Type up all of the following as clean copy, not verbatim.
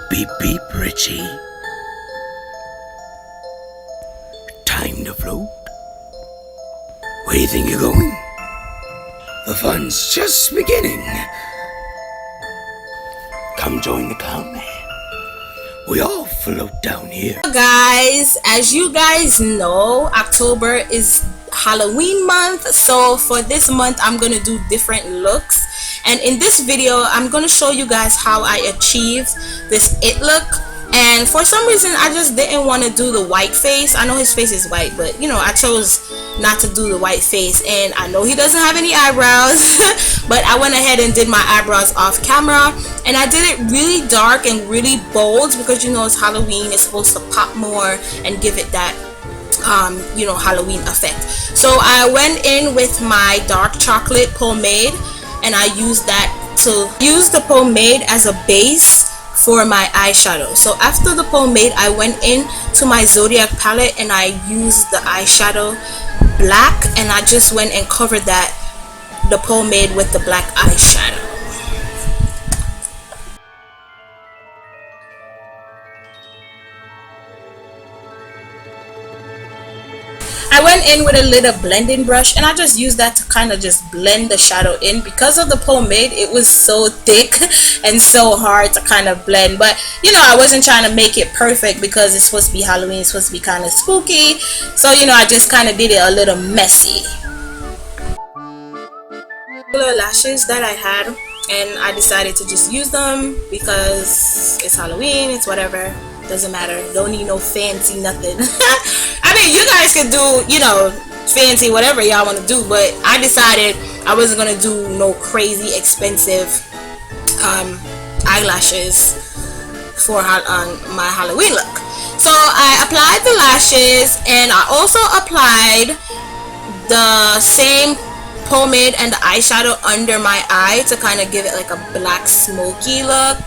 Beep beep, Richie. Time to float. Where do you think you're going? The fun's just beginning. Come join the clown man. We all float down here. Guys, as you guys know, October is Halloween month, so for this month I'm gonna do different looks, and in this video I'm gonna show you guys how I achieved this it look. And for some reason I just didn't want to do the white face. I know his face is white, but you know, I chose not to do the white face, and I know he doesn't have any eyebrows but I went ahead and did my eyebrows off camera, and I did it really dark and really bold because you know it's Halloween, it's supposed to pop more and give it that you know, Halloween effect. So I went in with my dark chocolate pomade, and I used that to use the pomade as a base for my eyeshadow. So after the pomade, I went in to my Zodiac palette and I used the eyeshadow black, and I just went and covered the pomade with the black eyeshadow. I went in with a little blending brush and I just used that to kind of just blend the shadow in. Because of the pomade, it was so thick and so hard to kind of blend, but you know, I wasn't trying to make it perfect because it's supposed to be Halloween, it's supposed to be kind of spooky, so you know, I just kind of did it a little messy. Little lashes that I had, and I decided to just use them because it's Halloween, it's whatever, doesn't matter, don't need no fancy nothing. I mean, you guys can do, you know, fancy whatever y'all want to do, but I decided I wasn't gonna do no crazy expensive eyelashes for my Halloween look. So I applied the lashes, and I also applied the same pomade and the eyeshadow under my eye to kind of give it like a black smoky look.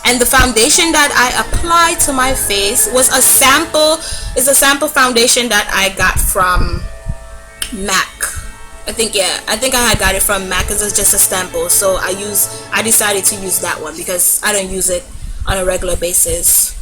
And the foundation that I applied to my face was a sample foundation that I got from MAC. I think I got it from MAC. It's just a sample, so I decided to use that one because I don't use it on a regular basis.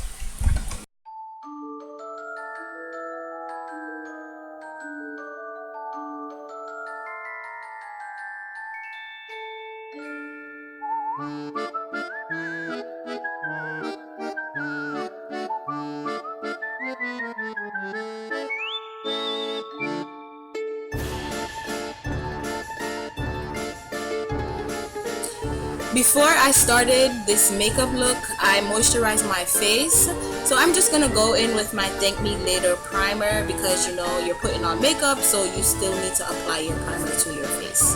Before I started this makeup look, I moisturized my face. So I'm just gonna go in with my Thank Me Later primer because you know you're putting on makeup, so you still need to apply your primer to your face.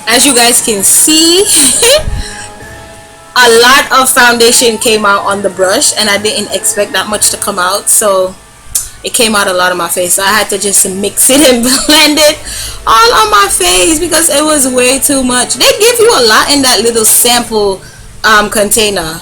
As you guys can see, a lot of foundation came out on the brush, and I didn't expect that much to come out, so it came out a lot on my face. So I had to just mix it and blend it all on my face because it was way too much. They give you a lot in that little sample container.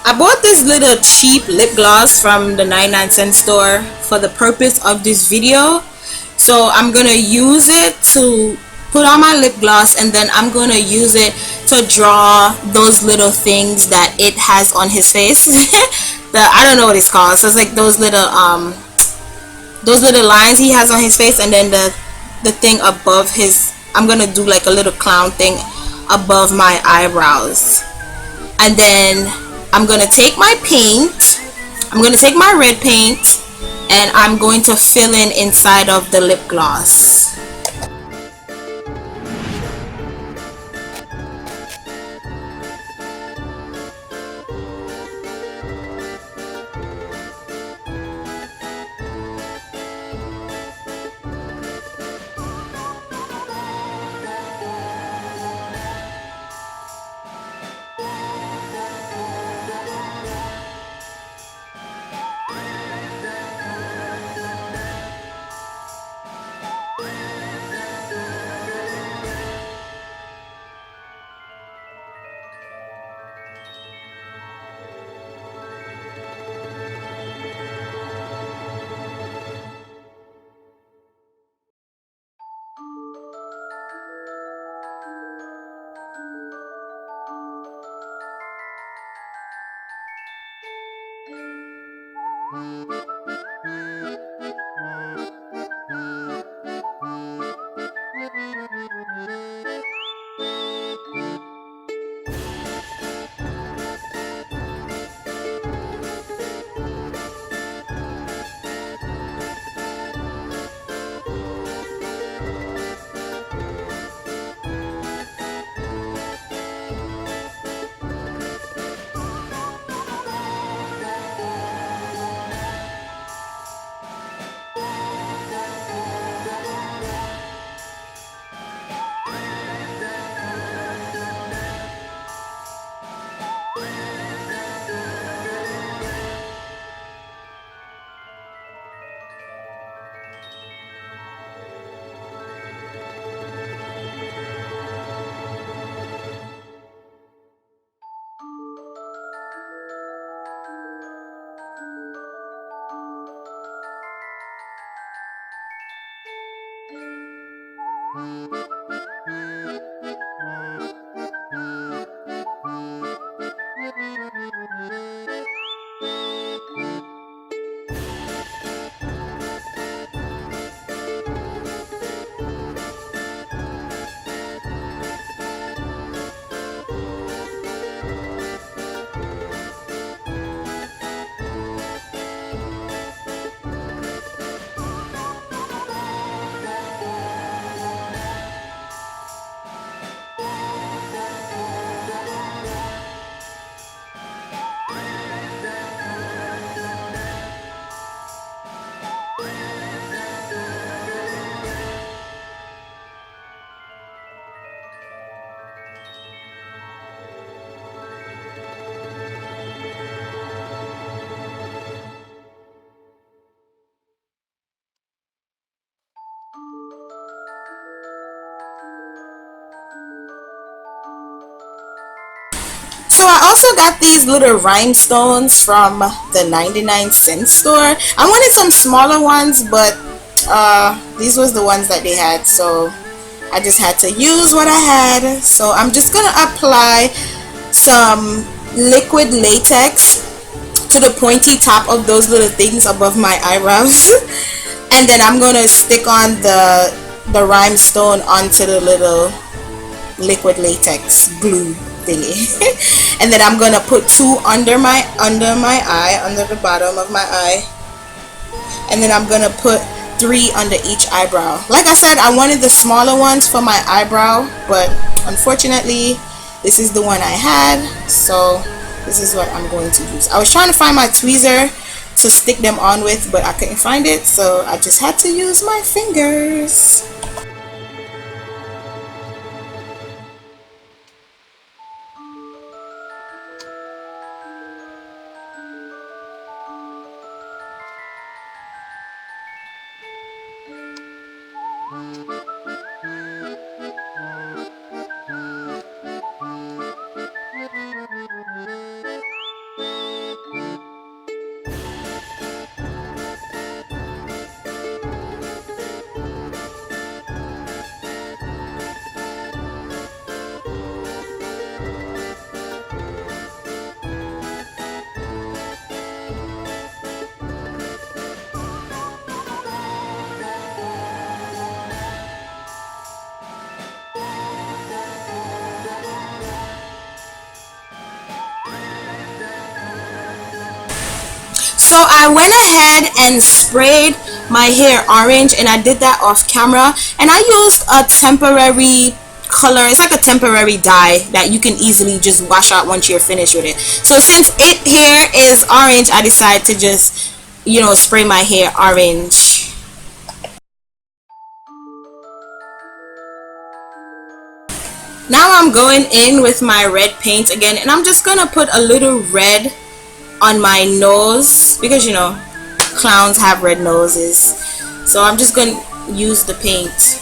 I bought this little cheap lip gloss from the 99-cent store for the purpose of this video. So I'm gonna use it to put on my lip gloss, and then I'm gonna use it to draw those little things that it has on his face. I don't know what it's called. So it's like those little lines he has on his face, and then the thing above his, I'm gonna do like a little clown thing above my eyebrows. And then I'm gonna take my paint, I'm gonna take my red paint, and I'm going to fill in inside of the lip gloss. So I also got these little rhinestones from the 99-cent store. I wanted some smaller ones, but these was the ones that they had, so I just had to use what I had. So I'm just gonna apply some liquid latex to the pointy top of those little things above my eyebrows. And then I'm gonna stick on the rhinestone onto the little liquid latex glue thingy. And then I'm gonna put two under my eye, under the bottom of my eye, and then I'm gonna put 3 under each eyebrow. Like I said, I wanted the smaller ones for my eyebrow, but unfortunately this is the one I had, so this is what I'm going to use. I was trying to find my tweezer to stick them on with, but I couldn't find it, so I just had to use my fingers. So I went ahead and sprayed my hair orange, and I did that off camera, and I used a temporary color. It's like a temporary dye that you can easily just wash out once you're finished with it. So since it hair is orange, I decided to just, you know, spray my hair orange. Now I'm going in with my red paint again, and I'm just gonna put a little red on my nose because, you know, clowns have red noses. So I'm just gonna use the paint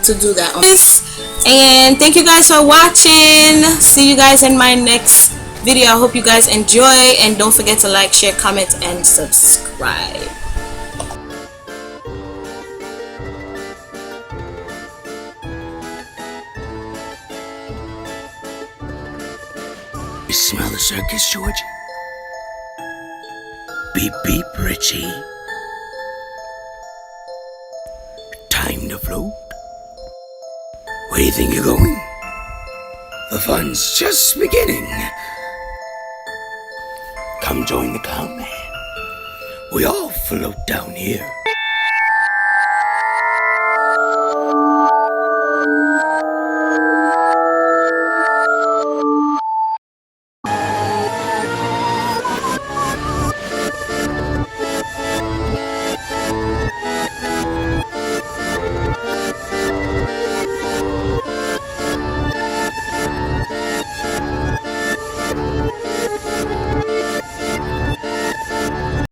to do that on this. And thank you guys for watching. See you guys in my next video. I hope you guys enjoy, and don't forget to like, share, comment, and subscribe. You smell the circus, Georgie? Beep beep, Richie. Time to float. Where do you think you're going? The fun's just beginning. Come join the clown man. We all float down here.